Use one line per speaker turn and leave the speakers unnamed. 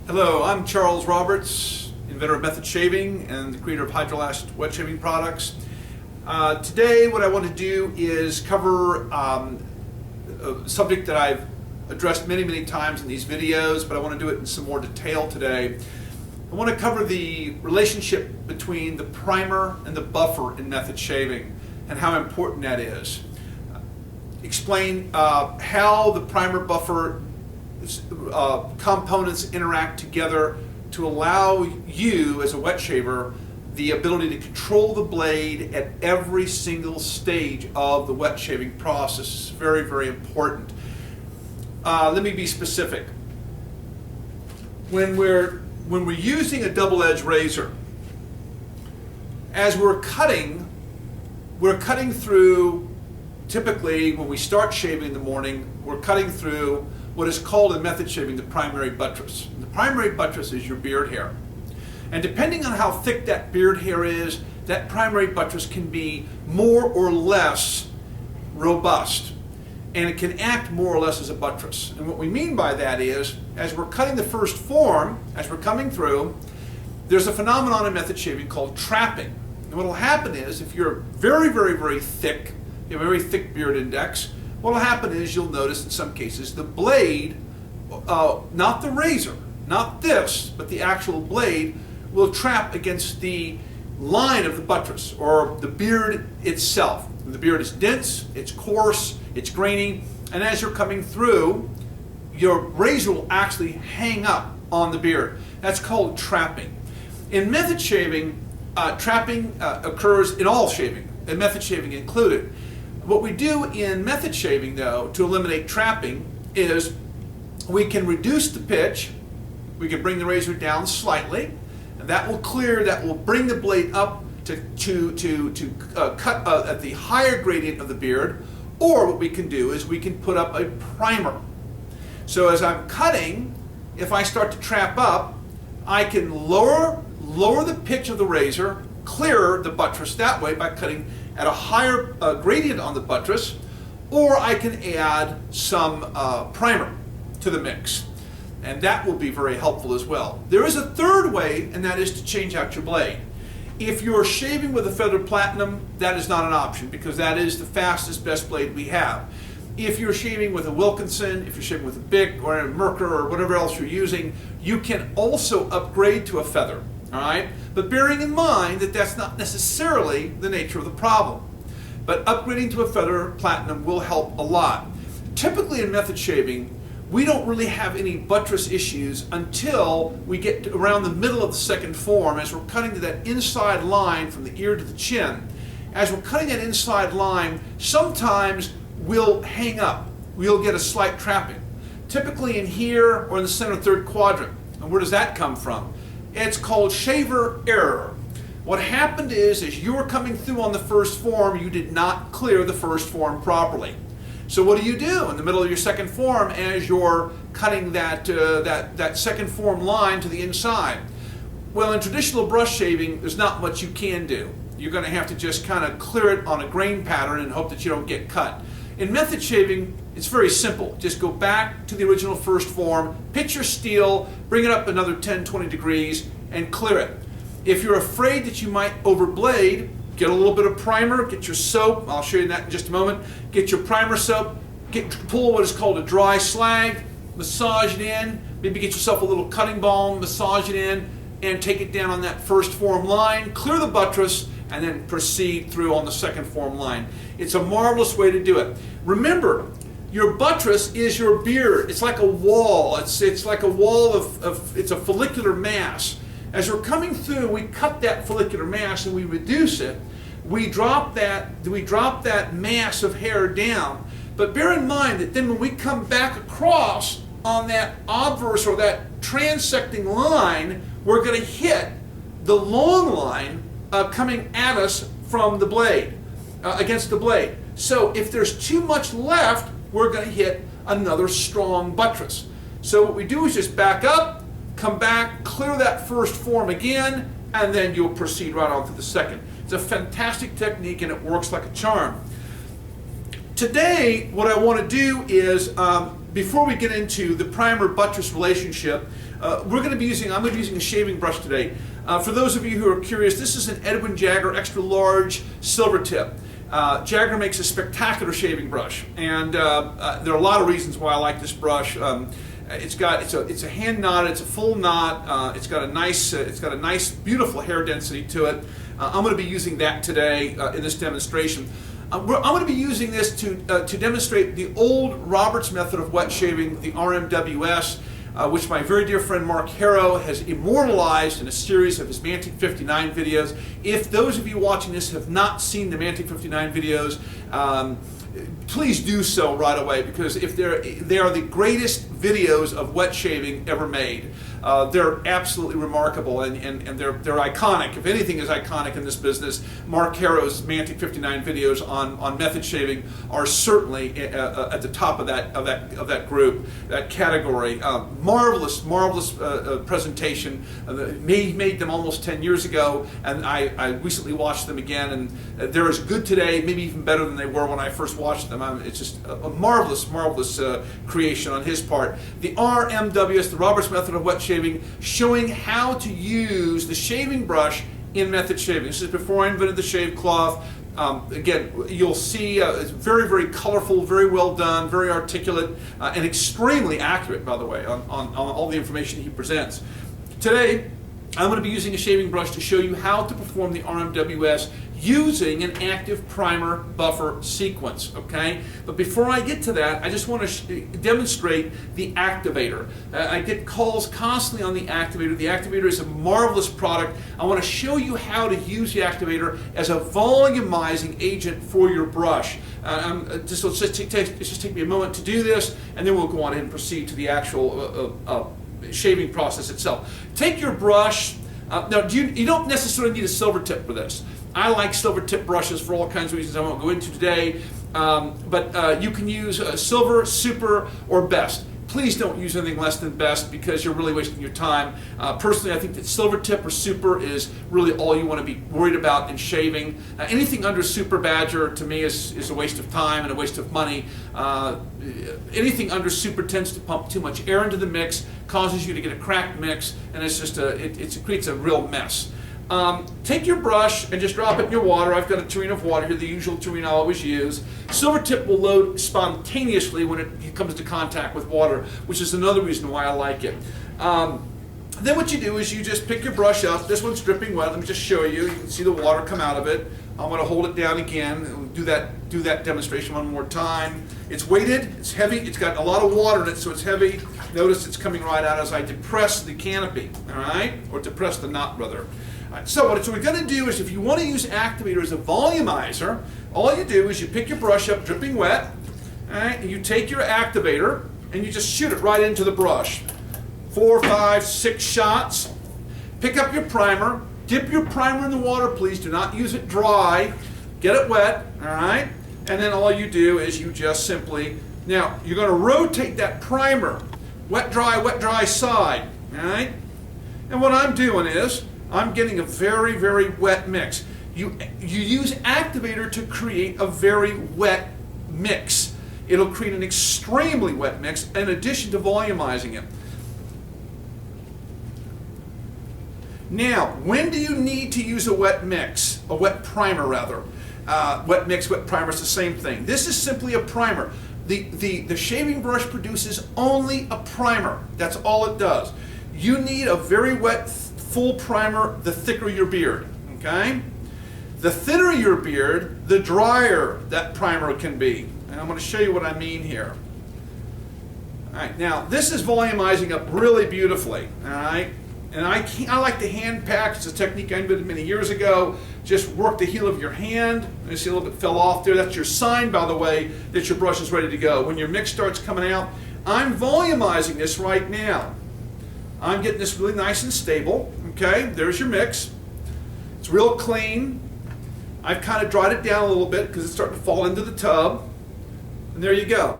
Hello, I'm Charles Roberts, inventor of method shaving and the creator of Hydrolast wet shaving products. Today what I want to do is cover a subject that I've addressed many times in these videos, but I want to do it in some more detail today. I want to cover the relationship between the primer and the buffer in method shaving and how important that is. Explain how the primer buffer components interact together to allow you as a wet shaver the ability to control the blade at every single stage of the wet shaving process. It's very important. Let me be specific. When we're using a double-edged razor, as we're cutting through, typically when we start shaving in the morning, we're cutting through what is called in method shaving the primary buttress. And the primary buttress is your beard hair. And depending on how thick that beard hair is, that primary buttress can be more or less robust. And it can act more or less as a buttress. And what we mean by that is, as we're cutting the first form, as we're coming through, there's a phenomenon in method shaving called trapping. And what will happen is, if you're very thick, you have a very thick beard index, what will happen is you'll notice in some cases the blade, not the razor, not this, but the actual blade will trap against the line of the buttress or the beard itself. And the beard is dense, it's coarse, it's grainy, and as you're coming through, your razor will actually hang up on the beard. That's called trapping. In method shaving, trapping occurs in all shaving, and method shaving included. What we do in method shaving, though, to eliminate trapping is we can reduce the pitch, we can bring the razor down slightly, and that will bring the blade up to cut at the higher gradient of the beard, or what we can do is we can put up a primer. So as I'm cutting, if I start to trap up, I can lower the pitch of the razor, clear the buttress that way by cutting at a higher gradient on the buttress, or I can add some primer to the mix. And that will be very helpful as well. There is a third way, and that is to change out your blade. If you're shaving with a feathered platinum, that is not an option because that is the fastest, best blade we have. If you're shaving with a Wilkinson, if you're shaving with a Bic or a Merkur or whatever else you're using, you can also upgrade to a feather. All right? But bearing in mind that that's not necessarily the nature of the problem. But upgrading to a feather platinum will help a lot. Typically in method shaving, we don't really have any buttress issues until we get to around the middle of the second form as we're cutting to that inside line from the ear to the chin. As we're cutting that inside line, sometimes we'll hang up. We'll get a slight trapping. Typically in here or in the center third quadrant. And where does that come from? It's called shaver error. What happened is, as you were coming through on the first form, you did not clear the first form properly. So what do you do in the middle of your second form as you're cutting that second form line to the inside? Well, in traditional brush shaving, there's not much you can do. You're going to have to just kind of clear it on a grain pattern and hope that you don't get cut. In method shaving, it's very simple. Just go back to the original first form, pitch your steel, bring it up another 10-20 degrees, and clear it. If you're afraid that you might overblade, get a little bit of primer, get your soap, I'll show you that in just a moment, get your primer soap, pull what is called a dry slag, massage it in, maybe get yourself a little cutting balm, massage it in, and take it down on that first form line, clear the buttress, and then proceed through on the second form line. It's a marvelous way to do it. Remember, your buttress is your beard. It's like a wall. It's like a wall it's a follicular mass. As we're coming through, we cut that follicular mass and we reduce it. We drop that mass of hair down. But bear in mind that then when we come back across on that obverse or that transecting line, we're going to hit the long line coming at us from the blade, against the blade. So if there's too much left, we're going to hit another strong buttress. So what we do is just back up, come back, clear that first form again, and then you'll proceed right on to the second. It's a fantastic technique and it works like a charm. Today, what I want to do is before we get into the primer-buttress relationship, I'm going to be using a shaving brush today. For those of you who are curious, this is an Edwin Jagger extra large silver tip. Jagger makes a spectacular shaving brush, and there are a lot of reasons why I like this brush. It's a hand knot, it's a full knot, it's got a nice beautiful hair density to it. I'm going to be using that today in this demonstration. I'm going to be using this to demonstrate the old Roberts method of wet shaving, the RMWS, which my very dear friend Mark Harrow has immortalized in a series of his Mantic 59 videos. If those of you watching this have not seen the Mantic 59 videos, please do so right away, because they are the greatest videos of wet shaving ever made. They're absolutely remarkable, and they're iconic. If anything is iconic in this business, Mark Harrow's Mantic 59 videos on method shaving are certainly at the top of that group, that category. Marvelous presentation. He made them almost 10 years ago, and I recently watched them again, and they're as good today, maybe even better than they were when I first watched them. It's just a marvelous creation on his part. The RMWS, the Roberts method of wet shaving, showing how to use the shaving brush in method shaving. This is before I invented the shave cloth. Again, you'll see it's very colorful, very well done, very articulate, and extremely accurate, by the way, on all the information he presents. Today, I'm going to be using a shaving brush to show you how to perform the RMWS using an active primer buffer sequence, okay? But before I get to that, I just want to demonstrate the activator. I get calls constantly on the activator. The activator is a marvelous product. I want to show you how to use the activator as a volumizing agent for your brush. Just take me a moment to do this, and then we'll go on and proceed to the actual shaving process itself. Take your brush. Now, you don't necessarily need a silver tip for this. I like silver tip brushes for all kinds of reasons I won't go into today, but you can use silver, super, or best. Please don't use anything less than best, because you're really wasting your time. Personally, I think that silver tip or super is really all you want to be worried about in shaving. Anything under super badger to me is a waste of time and a waste of money. Anything under super tends to pump too much air into the mix, causes you to get a cracked mix, and it's just it creates a real mess. Take your brush and just drop it in your water. I've got a tureen of water here, the usual tureen I always use. Silver tip will load spontaneously when it comes into contact with water, which is another reason why I like it. Then what you do is you just pick your brush up. This one's dripping wet. Let me just show you. You can see the water come out of it. I'm going to hold it down again and do that demonstration one more time. It's weighted, it's heavy, it's got a lot of water in it, so it's heavy. Notice it's coming right out as I depress the canopy, all right? Or depress the knot, rather. Right, so what we're going to do is, if you want to use activator as a volumizer, all you do is you pick your brush up dripping wet, all right, and you take your activator and you just shoot it right into the brush. 4, 5, 6 shots. Pick up your primer. Dip your primer in the water, please. Do not use it dry. Get it wet, all right? And then all you do is you just simply, now you're going to rotate that primer, wet, dry side, all right? And what I'm doing is, I'm getting a very wet mix. You use activator to create a very wet mix. It'll create an extremely wet mix in addition to volumizing it. Now, when do you need to use a wet mix? A wet primer, rather. Wet mix, wet primer is the same thing. This is simply a primer. The shaving brush produces only a primer. That's all it does. You need a very wet, full primer, the thicker your beard, okay? The thinner your beard, the drier that primer can be. And I'm going to show you what I mean here. All right, now this is volumizing up really beautifully, all right? And I like to hand pack. It's a technique I invented many years ago. Just work the heel of your hand. You see a little bit fell off there. That's your sign, by the way, that your brush is ready to go. When your mix starts coming out, I'm volumizing this right now. I'm getting this really nice and stable. Okay, there's your mix. It's real clean. I've kind of dried it down a little bit because it's starting to fall into the tub. And there you go.